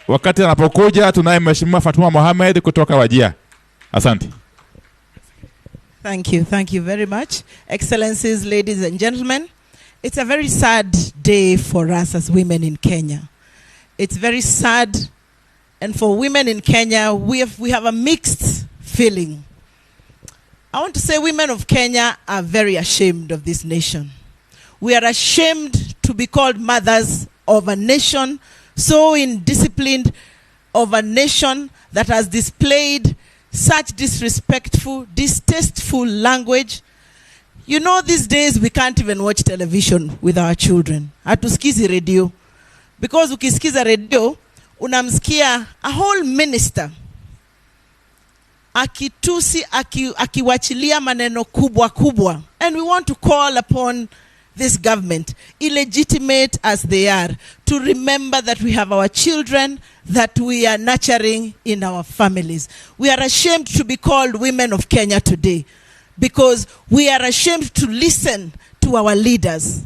Wakati anapokuja tunaye Mheshimiwa Fatuma Mohamed kutoka Wajia. Asante. Thank you very much. Excellencies, ladies and gentlemen, it's a very sad day for us as women in Kenya. It's very sad, and for women in Kenya, we have a mixed feeling. I want to say women of Kenya are very ashamed of this nation. We are ashamed to be called mothers of a nation so indisciplined, of a nation that has displayed such disrespectful, distasteful language. You know, these days we can't even watch television with our children. Hatusikizi radio. Because ukisikiza radio, unamsikia a whole minister akitusi, akiwachilia maneno kubwa kubwa. And we want to call upon this government, illegitimate as they are, to remember that we have our children that we are nurturing in our families. We are ashamed to be called women of Kenya today because we are ashamed to listen to our leaders.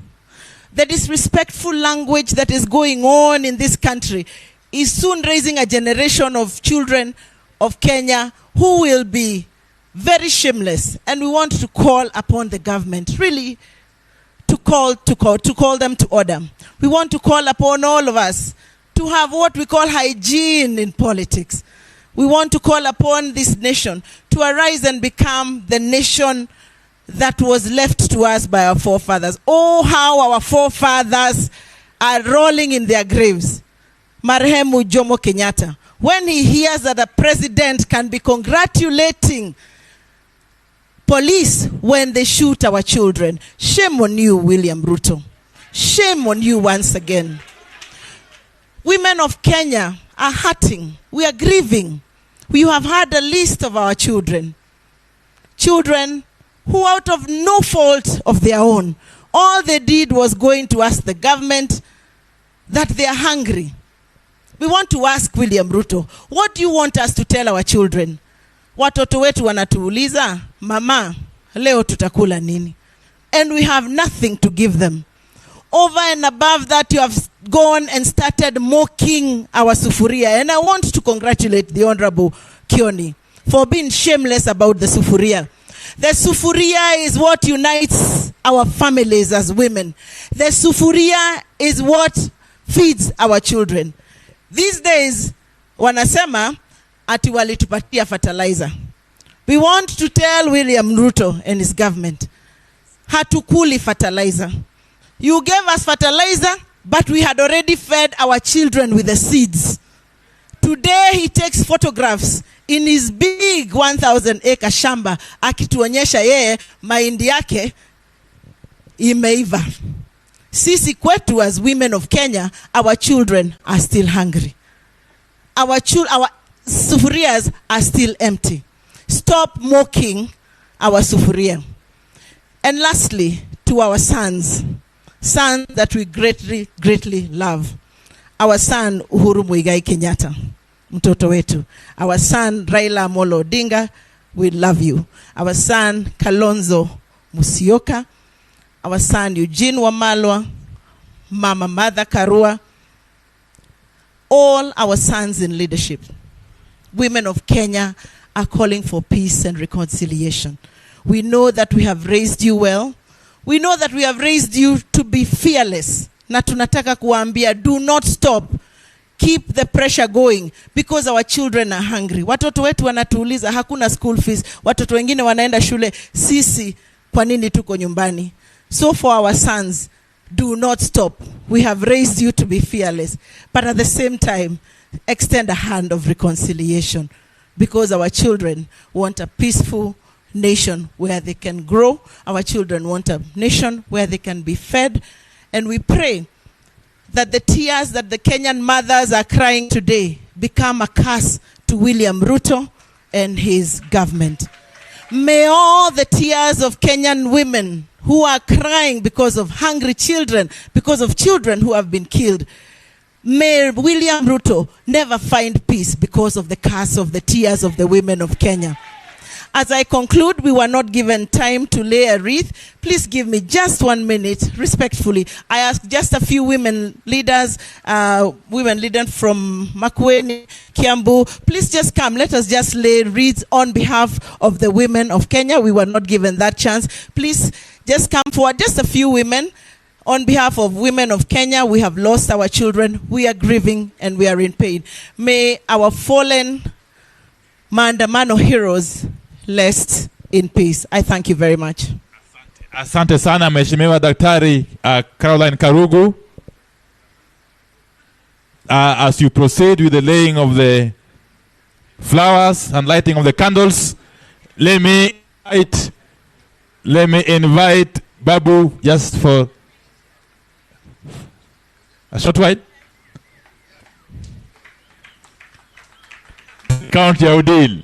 The disrespectful language that is going on in this country is soon raising a generation of children of Kenya who will be very shameless. And we want to call upon the government really to call them to order. We want to call upon all of us to have what we call hygiene in politics. We want to call upon this nation to arise and become the nation that was left to us by our forefathers. Oh, how our forefathers are rolling in their graves. Marehemu Jomo Kenyatta, when he hears that a president can be congratulating police when they shoot our children. Shame on you, William Ruto. Shame on you once again. Women of Kenya are hurting. We are grieving. We have had a list of our children. Children who, out of no fault of their own, all they did was going to ask the government that they are hungry. We want to ask William Ruto, what do you want us to tell our children? Watoto wetu wanatuuliza, mama, leo tutakula nini? And we have nothing to give them. Over and above that, you have gone and started mocking our sufuria. And I want to congratulate the Honorable Kioni for being shameless about the sufuria. The sufuria is what unites our families as women. The sufuria is what feeds our children. These days, wanasema, ati walitupatia fertilizer. We want to tell William Ruto and his government, hatukuli fertilizer. You gave us fertilizer, but we had already fed our children with the seeds. Today he takes photographs in his big 1,000-acre shamba, akituonyesha yeye mahindi yake imeiva. Sisi kwetu as women of Kenya, our children are still hungry. Our sufurias are still empty. Stop mocking our sufuria. And lastly, to our sons that we greatly, greatly love. Our son Uhuru Muigai Kenyatta, mtoto wetu. Our son Raila Amolo Odinga, we love you. Our son Kalonzo Musyoka. Our son Eugene Wamalwa, Mama Martha Karua. All our sons in leadership. Women of Kenya are calling for peace and reconciliation. We know that we have raised you well. We know that we have raised you to be fearless. Na tunataka kuambia, do not stop. Keep the pressure going because our children are hungry. Watoto wetu wanatuuliza hakuna school fees. Watoto wengine wanaenda shule, sisi kwa nini tuko nyumbani? So for our sons, do not stop. We have raised you to be fearless. But at the same time, extend a hand of reconciliation because our children want a peaceful nation where they can grow. Our children want a nation where they can be fed. And we pray that the tears that the Kenyan mothers are crying today become a curse to William Ruto and his government. May all the tears of Kenyan women who are crying because of hungry children, because of children who have been killed, may William Ruto never find peace because of the curse of the tears of the women of Kenya. As I conclude, we were not given time to lay a wreath. Please give me just 1 minute, respectfully. I ask just a few women leaders from Makueni, Kiambu, please just come. Let us just lay wreaths on behalf of the women of Kenya. We were not given that chance. Please just come forward, just a few women. On behalf of women of Kenya, we have lost our children. We are grieving and we are in pain. May our fallen Maandamano heroes rest in peace. I thank you very much. Asante sana Mheshimiwa Daktari Caroline Karugu. As you proceed with the laying of the flowers and lighting of the candles, let me invite Babu just for a short while. Count your deal.